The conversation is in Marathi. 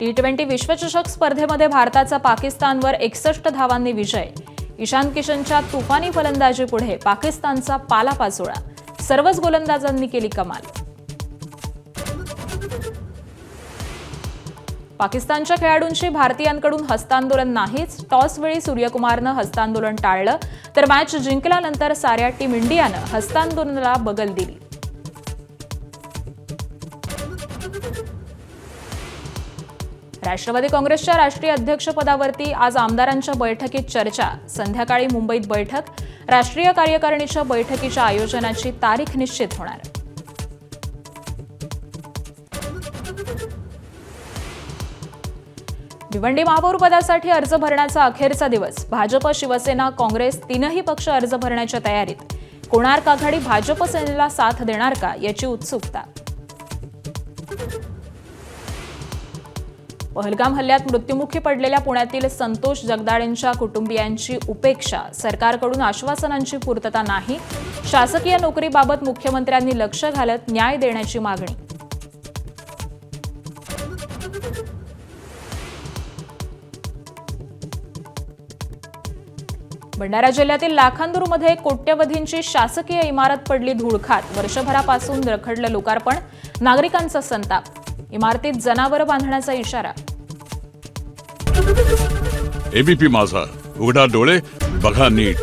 T20 विश्वचषक स्पर्धेमध्ये भारताचा पाकिस्तानवर 61 धावांनी विजय। ईशान किशनच्या तुफानी फलंदाजीपुढे पाकिस्तानचा पालापाचोळा। सर्वच गोलंदाजांनी केली कमाल। पाकिस्तानच्या खेळाडूंशी भारतीयांकडून हस्तांदोलन नाहीच। टॉसवेळी सूर्यकुमारनं हस्तांदोलन टाळलं, तर मॅच जिंकल्यानंतर साऱ्या टीम इंडियानं हस्तांदोलनाला बगल दिली। राष्ट्रवादी काँग्रेसच्या राष्ट्रीय अध्यक्षपदावरती आज आमदारांच्या बैठकीत चर्चा। संध्याकाळी मुंबईत बैठक। राष्ट्रीय कार्यकारिणीच्या बैठकीच्या आयोजनाची तारीख निश्चित होणार। भिवंडी महापौर पदासाठी अर्ज भरण्याचा अखेरचा दिवस। भाजप, शिवसेना, काँग्रेस तीनही पक्ष अर्ज भरण्याच्या तयारीत। कोणार्क आघाडी भाजप सेनेला साथ देणार का याची उत्सुकता। पहलगाम हल्ल्यात मृत्युमुखी पडलेल्या पुण्यातील संतोष जगदाळेंच्या कुटुंबियांची उपेक्षा। सरकारकडून आश्वासनांची पूर्तता नाही। शासकीय नोकरीबाबत मुख्यमंत्र्यांनी लक्ष घालत न्याय देण्याची मागणी। भंडारा जिल्ह्यातील लाखांदूरमध्ये कोट्यवधींची शासकीय इमारत पडली धूळखात। वर्षभरापासून रखडलं लोकार्पण। नागरिकांचा संताप। इमारतीत जनावरं बांधण्याचा इशारा। एबीपी माझा, उघडा डोळे बघा नीट।